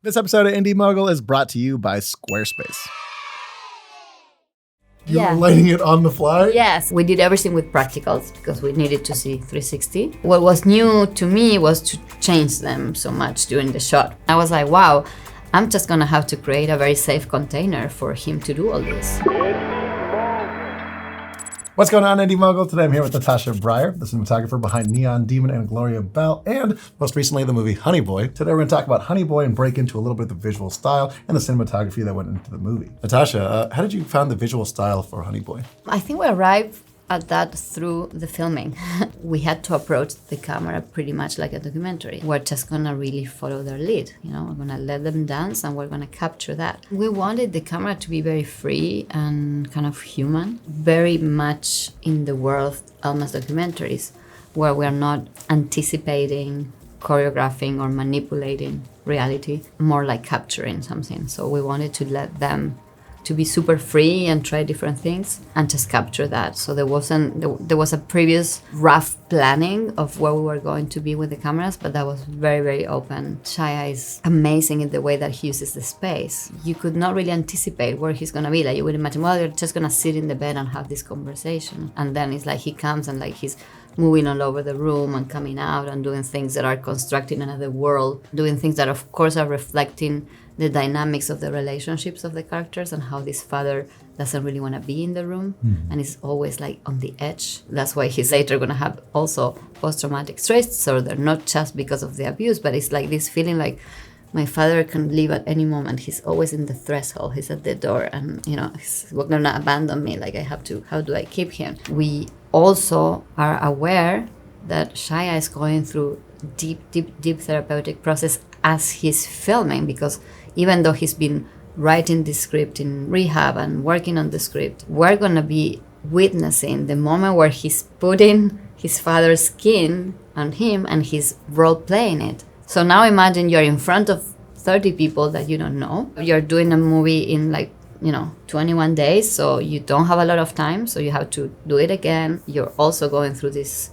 This episode of Indie Mogul is brought to you by Squarespace. You were lighting it on the fly? Yes, we did everything with practicals because we needed to see 360. What was new to me was to change them so much during the shot. I was like, wow, I'm just gonna have to create a very safe container for him to do all this. What's going on, Indie Mogul? Today I'm here with Natasha Braier, the cinematographer behind Neon Demon and Gloria Bell, and most recently the movie Honey Boy. Today we're going to talk about Honey Boy and break into a little bit of the visual style and the cinematography that went into the movie. Natasha, how did you find the visual style for Honey Boy? I think we arrived at that through the filming. We had to approach the camera pretty much like a documentary. We're just gonna really follow their lead, we're gonna let them dance and we're gonna capture that. We wanted the camera to be very free and kind of human, very much in the world of almost documentaries, where we're not anticipating, choreographing or manipulating reality, more like capturing something. So we wanted to let them to be super free and try different things and just capture that. So there was a previous rough planning of where we were going to be with the cameras, but that was very, very open. Shia is amazing in the way that he uses the space. You could not really anticipate where he's gonna be. Like you would imagine, well, you're just gonna sit in the bed and have this conversation. And then it's like he comes and like he's moving all over the room and coming out and doing things that are constructing another world, doing things that of course are reflecting the dynamics of the relationships of the characters and how this father doesn't really want to be in the room and is always like on the edge. That's why he's later going to have also post-traumatic stress disorder, not just because of the abuse, but it's like this feeling like my father can leave at any moment. He's always in the threshold. He's at the door and, he's going to abandon me. Like how do I keep him? We also are aware that Shia is going through deep therapeutic process as he's filming, because even though he's been writing the script in Rehab and working on the script, we're going to be witnessing the moment where he's putting his father's skin on him and he's role-playing it. So now imagine you're in front of 30 people that you don't know. You're doing a movie in 21 days, so you don't have a lot of time, so you have to do it again. You're also going through this,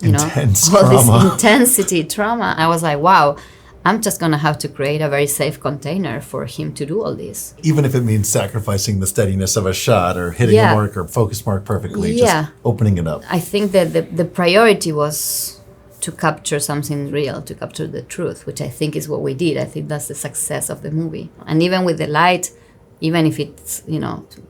intense this intensity trauma. I was like, wow, I'm just going to have to create a very safe container for him to do all this. Even if it means sacrificing the steadiness of a shot or hitting a mark or focus mark perfectly, just opening it up. I think that the priority was to capture something real, to capture the truth, which I think is what we did. I think that's the success of the movie. And even with the light, even if it's,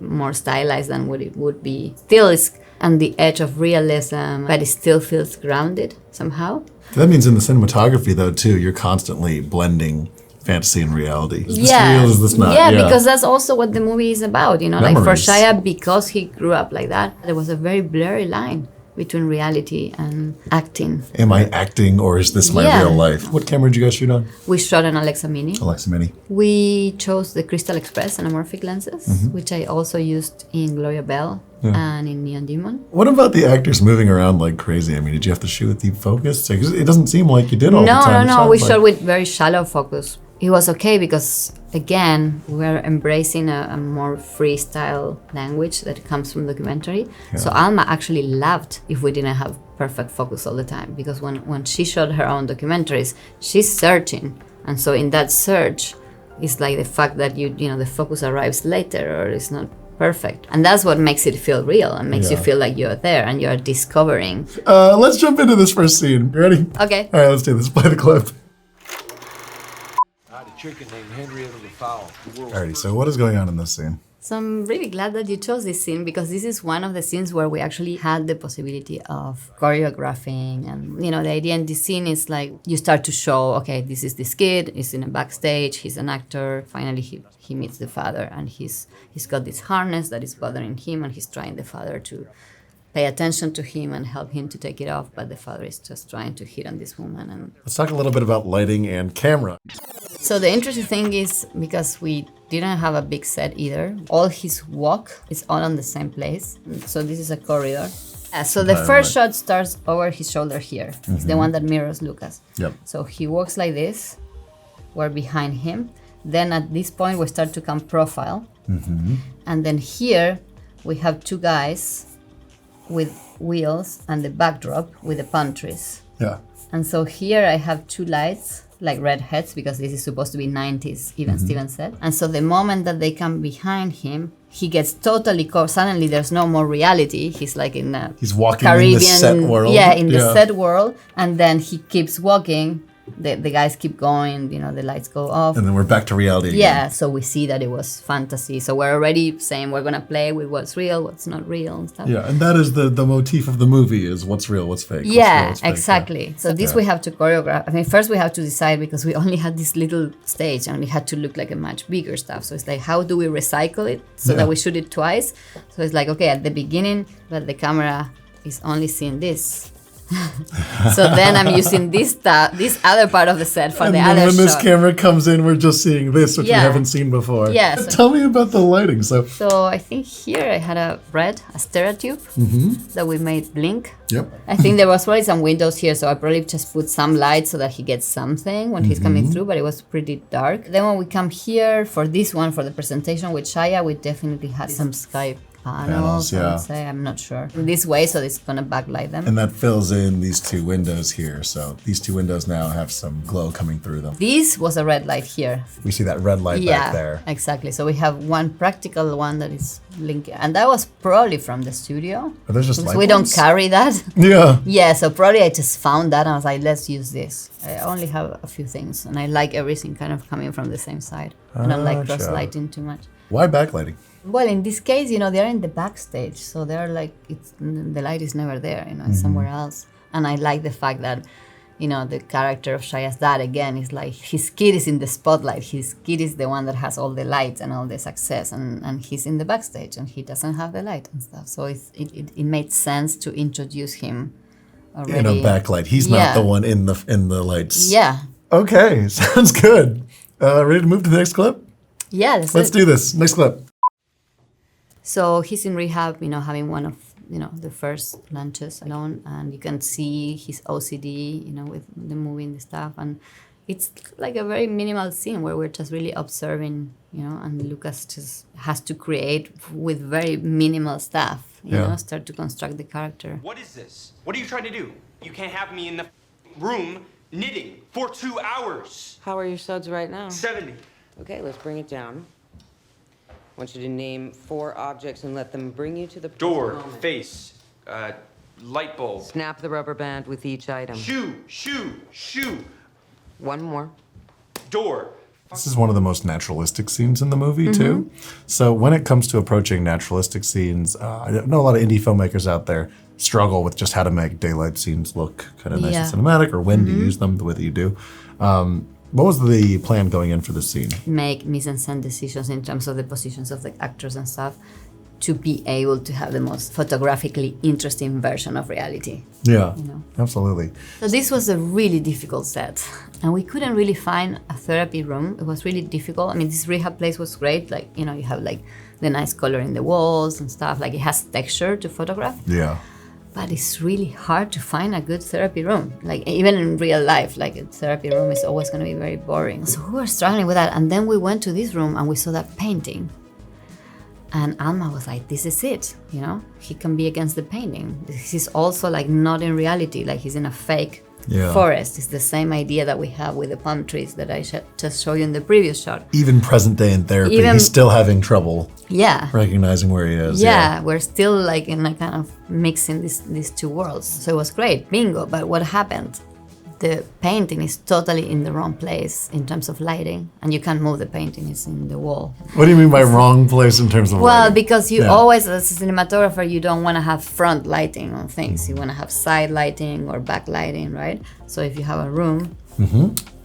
more stylized than what it would be, still it's on the edge of realism, but it still feels grounded somehow. That means in the cinematography, though, too, you're constantly blending fantasy and reality. Is this real? Is this not? Yeah, because that's also what the movie is about, Memories. Like for Shia, because he grew up like that, there was a very blurry line between reality and acting. Am I acting or is this my real life? What camera did you guys shoot on? We shot an Alexa Mini. Mini. We chose the Crystal Express anamorphic lenses, which I also used in Gloria Bell and in Neon Demon. What about the actors moving around like crazy? I mean, did you have to shoot with deep focus? It doesn't seem like you did all the time. No. We shot with very shallow focus. It was okay because, again, we're embracing a more freestyle language that comes from documentary. Yeah. So Alma actually loved if we didn't have perfect focus all the time, because when she shot her own documentaries, she's searching. And so in that search, it's like the fact that the focus arrives later or it's not perfect. And that's what makes it feel real and makes you feel like you're there and you're discovering. Let's jump into this first scene. You ready? Okay. All right, let's do this. Play the clip. Alrighty, so what is going on in this scene? So I'm really glad that you chose this scene, because this is one of the scenes where we actually had the possibility of choreographing. And, the idea in this scene is like you start to show, okay, this is this kid, he's in a backstage, he's an actor. Finally, he meets the father and he's got this harness that is bothering him and he's trying the father to pay attention to him and help him to take it off. But the father is just trying to hit on this woman. And let's talk a little bit about lighting and camera. So the interesting thing is, because we didn't have a big set either, all his walk is all on the same place. So this is a corridor. So the first shot starts over his shoulder here. It's the one that mirrors Lucas. Yep. So he walks like this. We're behind him. Then at this point, we start to come profile. And then here, we have two guys with wheels and the backdrop with the palm trees. Yeah. And so here I have two lights like redheads, because this is supposed to be 90s, even Steven said. And so the moment that they come behind him, he gets totally caught. Suddenly there's no more reality. He's like in a He's walking Caribbean, in the set world. Yeah, in the set world. And then he keeps walking. The guys keep going, you know, the lights go off. And then we're back to reality again. Yeah, so we see that it was fantasy. So we're already saying we're going to play with what's real, what's not real and stuff. Yeah, and that is the motif of the movie is what's real, what's fake. Yeah, what's real, what's fake, exactly. yeah. So this we have to choreograph. I mean, first we have to decide, because we only had this little stage and we had to look like a much bigger stuff. So it's like, how do we recycle it so that we shoot it twice? So it's like, okay, at the beginning, but the camera is only seeing this. So then I'm using this other part of the set for and the then other when shot. this camera comes in, we're just seeing this, which we Yeah. haven't seen before. Yeah, And so- tell me about the lighting. So So I think here I had a stereotube that we made blink. yep. I think there was probably some windows here, so I probably just put some light so that he gets something when he's coming through, but it was pretty dark. Then when we come here for this one, for the presentation with Shia, we definitely had some sky panels, I yeah. would say, I'm not sure. This way, so it's gonna backlight them. And that fills in these two windows here. So these two windows now have some glow coming through them. This was a red light here. We see that red light back there. Exactly. So we have one practical one that is linking, and that was probably from the studio. Are those just Because light we don't bulbs? carry that. Yeah. Yeah, so probably I just found that and I was like, let's use this. I only have a few things, and I like everything kind of coming from the same side. I don't like cross Gotcha. lighting too much. Why backlighting? Well, in this case, you know, they're in the backstage, so they're like, the light is never there, you know, it's somewhere else. And I like the fact that, you know, the character of Shia's dad, again, is like, his kid is in the spotlight. His kid is the one that has all the lights and all the success, and he's in the backstage, and he doesn't have the light and stuff. So it made sense to introduce him already. In a backlight. He's not the one in the lights. Yeah. Okay, sounds good. Ready to move to the next clip? Yeah, Let's do this. Next clip. So he's in rehab, you know, having one of, you know, the first lunches alone, and you can see his OCD, you know, with the movie and the stuff, and it's like a very minimal scene where we're just really observing, you know, and Lucas just has to create with very minimal stuff, you know, start to construct the character. What is this? What are you trying to do? You can't have me in the room knitting for 2 hours. How are your suds right now? 70. Okay, let's bring it down. I want you to name 4 objects and let them bring you to the present Door, moment. face, light bulb. Snap the rubber band with each item. Shoe. One more. Door. This is one of the most naturalistic scenes in the movie, too. So when it comes to approaching naturalistic scenes, I know a lot of indie filmmakers out there struggle with just how to make daylight scenes look kind of nice and cinematic, or when to use them the way that you do. What was the plan going in for this scene? Make mise-en-scène decisions in terms of the positions of the actors and stuff to be able to have the most photographically interesting version of reality. Yeah, You know. absolutely. So this was a really difficult set, and we couldn't really find a therapy room. It was really difficult. I mean, this rehab place was great. Like, you know, you have like the nice color in the walls and stuff. Like, it has texture to photograph. Yeah. But it's really hard to find a good therapy room. Like, even in real life, like, a therapy room is always going to be very boring. So we were struggling with that. And then we went to this room and we saw that painting. And Alma was like, this is it, you know? He can be against the painting. This is also like not in reality, like he's in a fake forest. It's the same idea that we have with the palm trees that I just showed you in the previous shot. Even present day in therapy, he's still having trouble recognizing where he is. Yeah, we're still like in a kind of mixing these two worlds. So it was great, bingo. But what happened? The painting is totally in the wrong place in terms of lighting, and you can't move the painting, it's in the wall. What do you mean by wrong place in terms of Well, lighting? because you always, as a cinematographer, you don't want to have front lighting on things. You want to have side lighting or back lighting, right? So if you have a room,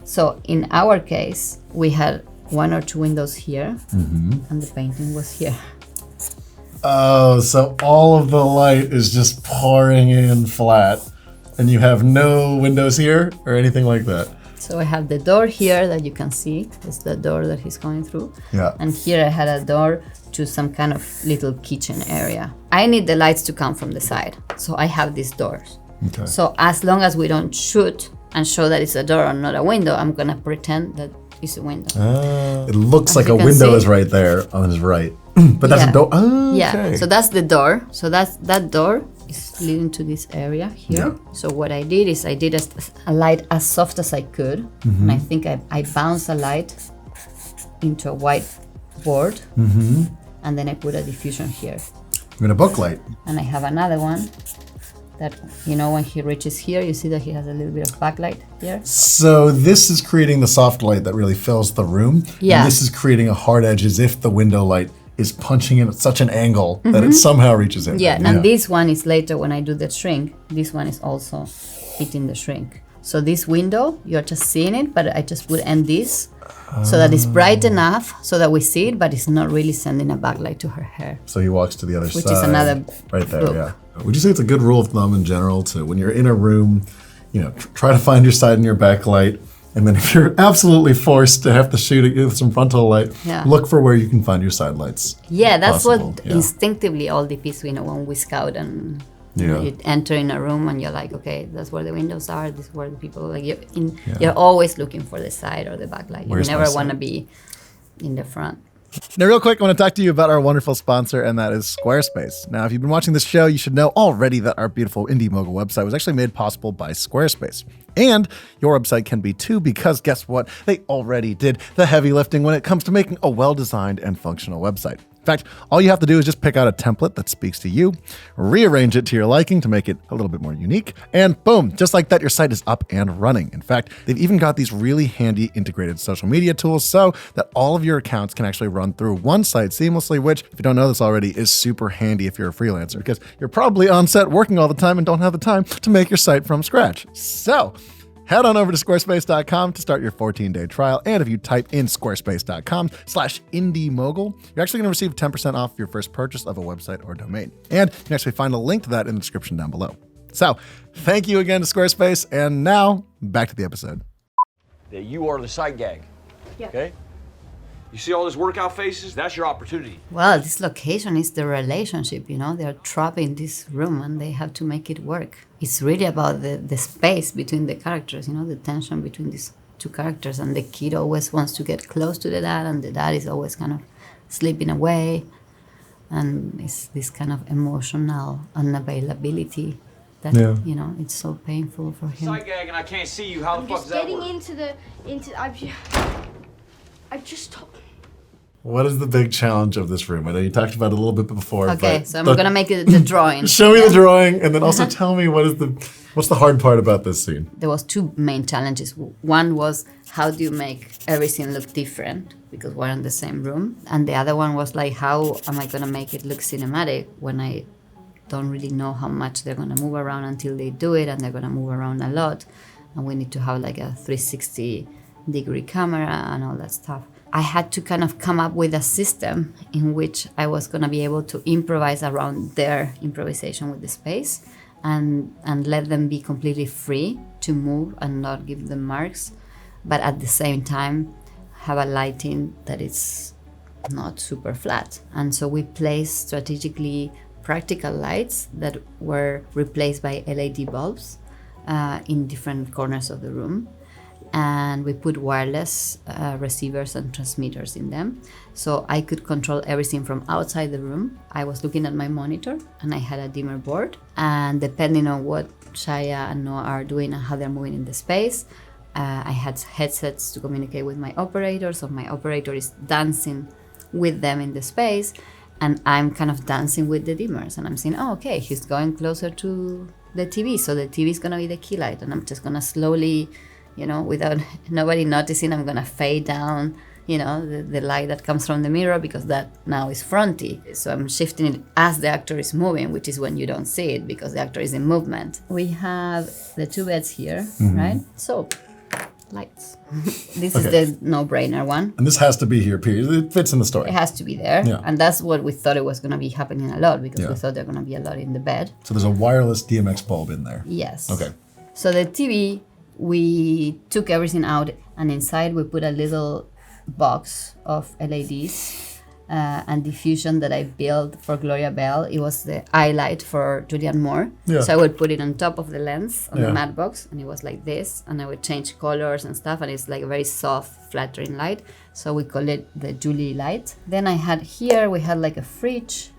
so in our case, we had 1 or 2 windows here, and the painting was here. Oh, so all of the light is just pouring in flat, and you have no windows here or anything like that. So I have the door here that you can see. It's the door that he's going through. Yeah. And here I had a door to some kind of little kitchen area. I need the lights to come from the side. So I have these doors. Okay. So as long as we don't shoot and show that it's a door or not a window, I'm gonna pretend that it's a window. It looks As like you a can window see. is right there on his right. But that's a door. Oh, Yeah, okay. so that's the door. So that door is leading to this area here. Yeah. So what I did is I did a light as soft as I could. And I think I bounced a light into a white board. And then I put a diffusion here. I'm gonna book light. And I have another one that, you know, when he reaches here, you see that he has a little bit of backlight here. So this is creating the soft light that really fills the room. Yeah. And this is creating a hard edge as if the window light is punching in at such an angle that it somehow reaches in. Yeah, and this one is later when I do the shrink. This one is also hitting the shrink. So this window, you're just seeing it, but I just put in this so that it's bright enough so that we see it, but it's not really sending a backlight to her hair. So he walks to the other side. Which is another right there, look. yeah. Would you say it's a good rule of thumb in general to, when you're in a room, you know, try to find your side and your backlight, and then if you're absolutely forced to have to shoot it with some frontal light, Yeah. look for where you can find your side lights. Yeah, that's possible, what yeah. instinctively all the piece we know when we scout and Yeah. you enter in a room and you're like, okay, that's where the windows are, this is where the people like you're always looking for the side or the backlight. You Where's my never want to side? be in the front. Now, real quick, I want to talk to you about our wonderful sponsor, and that is Squarespace. Now, if you've been watching this show, you should know already that our beautiful Indie Mogul website was actually made possible by Squarespace. And your website can be too, because guess what? They already did the heavy lifting when it comes to making a well-designed and functional website. In fact, all you have to do is just pick out a template that speaks to you, rearrange it to your liking to make it a little bit more unique, and boom, just like that, your site is up and running. In fact, they've even got these really handy integrated social media tools so that all of your accounts can actually run through one site seamlessly, which, if you don't know this already, is super handy if you're a freelancer, because you're probably on set working all the time and don't have the time to make your site from scratch. So, head on over to squarespace.com to start your 14-day trial. And if you type in squarespace.com/IndieMogul, you're actually going to receive 10% off your first purchase of a website or domain. And you can actually find a link to that in the description down below. So thank you again to Squarespace. And now back to the episode. That you are the sight gag. Yeah. Okay? You see all those workout faces? That's your opportunity. Well, this location is the relationship, you know, they're trapped in this room and they have to make it work. It's really about the space between the characters, you know, the tension between these two characters, and the kid always wants to get close to the dad and the dad is always kind of slipping away, and it's this kind of emotional unavailability that, Yeah. you know, it's so painful for him. Sight gag and I can't see you. How I'm the fuck just does that getting work? I just What is the big challenge of this room? I know you talked about it a little bit before. Okay, but so I'm gonna make it the drawing. Show me the drawing, and then also tell me what's the hard part about this scene. There was two main challenges. One was how do you make everything look different because we're in the same room, and the other one was like how am I gonna make it look cinematic when I don't really know how much they're gonna move around until they do it, and they're gonna move around a lot, and we need to have like a 360-degree camera and all that stuff. I had to kind of come up with a system in which I was going to be able to improvise around their improvisation with the space and let them be completely free to move and not give them marks, but at the same time have a lighting that is not super flat. And so we placed strategically practical lights that were replaced by LED bulbs in different corners of the room. And we put wireless receivers and transmitters in them. So I could control everything from outside the room. I was looking at my monitor and I had a dimmer board. And depending on what Shia and Noah are doing and how they're moving in the space, I had headsets to communicate with my operator. So my operator is dancing with them in the space. And I'm kind of dancing with the dimmers. And I'm saying, oh, okay, he's going closer to the TV. So the TV is going to be the key light. And I'm just going to slowly, you know, without nobody noticing, I'm gonna fade down, you know, the light that comes from the mirror because that now is fronty. So I'm shifting it as the actor is moving, which is when you don't see it because the actor is in movement. We have the two beds here, right? So, lights. This is the no-brainer one. And this has to be here, period. It fits in the story. It has to be there. Yeah. And that's what we thought it was gonna be happening a lot because Yeah. we thought they're gonna be a lot in the bed. So there's a wireless DMX bulb in there. Yes. Okay. So the TV, we took everything out and inside we put a little box of LEDs and diffusion that I built for Gloria Bell. It was the eye light for Julianne Moore. Yeah. So I would put it on top of the lens on Yeah. the matte box and it was like this, and I would change colors and stuff, and it's like a very soft, flattering light. So we call it the Julie light. Then we had like a fridge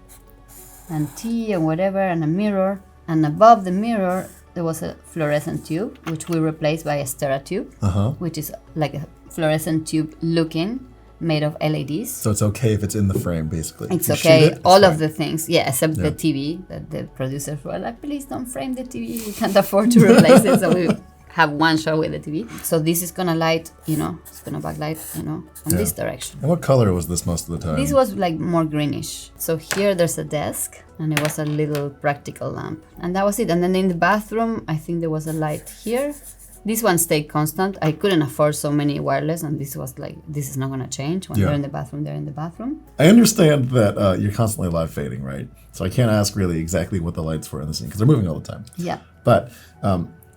and tea and whatever and a mirror. And above the mirror, there was a fluorescent tube, which we replaced by a Stera tube, which is like a fluorescent tube looking, made of LEDs. So it's okay if it's in the frame, basically. It's You okay. shoot it, it's All fine. of the things, yeah, except the TV. That the producers were like, please don't frame the TV. We can't afford to replace it. So we have one shot with the TV. So this is gonna light, it's gonna backlight, on this direction. And what color was this most of the time? This was like more greenish. So here there's a desk and it was a little practical lamp. And that was it. And then in the bathroom, I think there was a light here. This one stayed constant. I couldn't afford so many wireless, and this was like, this is not gonna change. When they're in the bathroom, they're in the bathroom. I understand that you're constantly live fading, right? So I can't ask really exactly what the lights were in the scene because they're moving all the time. Yeah. But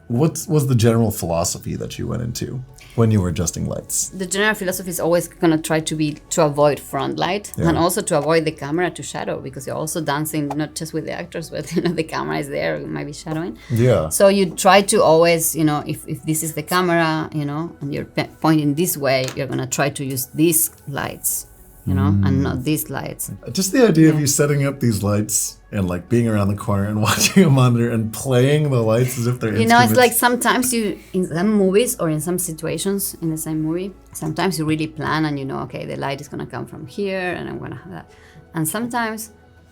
what was the general philosophy that you went into when you were adjusting lights? The general philosophy is always gonna try to avoid front light and also to avoid the camera to shadow, because you're also dancing not just with the actors, but the camera is there, it might be shadowing. Yeah. So you try to always, if this is the camera, and you're pointing this way, you're gonna try to use these lights, and not these lights. Just the idea of you setting up these lights and like being around the corner and watching a monitor and playing the lights as if they're instruments. It's like sometimes in some movies or in some situations in the same movie, sometimes you really plan and okay, the light is gonna come from here and I'm gonna have that. And sometimes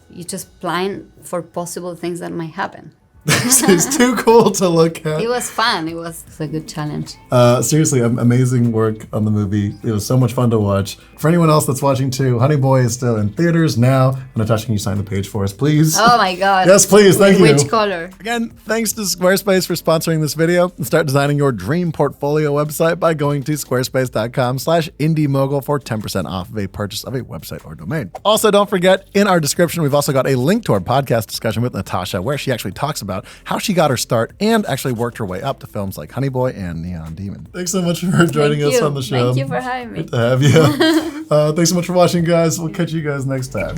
you just plan for possible things that might happen. It's too cool to look at. It was fun. It was a good challenge. Seriously, amazing work on the movie. It was so much fun to watch. For anyone else that's watching too, Honey Boy is still in theaters now. Natasha, can you sign the page for us, please? Oh my God. Yes, please. Thank you. Which color? Again, thanks to Squarespace for sponsoring this video. And start designing your dream portfolio website by going to squarespace.com/IndieMogul for 10% off of a purchase of a website or domain. Also, don't forget, in our description, we've also got a link to our podcast discussion with Natasha, where she actually talks about how she got her start and actually worked her way up to films like Honey Boy and Neon Demon. Thanks so much for joining us on the show. Thank you for having me. Good to have you. Thanks so much for watching, guys. We'll catch you guys next time.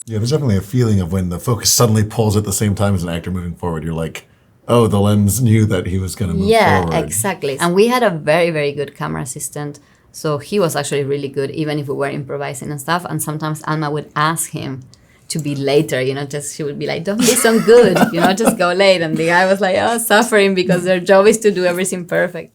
Yeah, there's definitely a feeling of when the focus suddenly pulls at the same time as an actor moving forward. You're like, oh, the lens knew that he was going to move forward. Yeah, exactly. And we had a very, very good camera assistant. So he was actually really good, even if we were improvising and stuff. And sometimes Alma would ask him to be later, she would be like, don't be so good, just go late. And the guy was like, suffering because their job is to do everything perfect.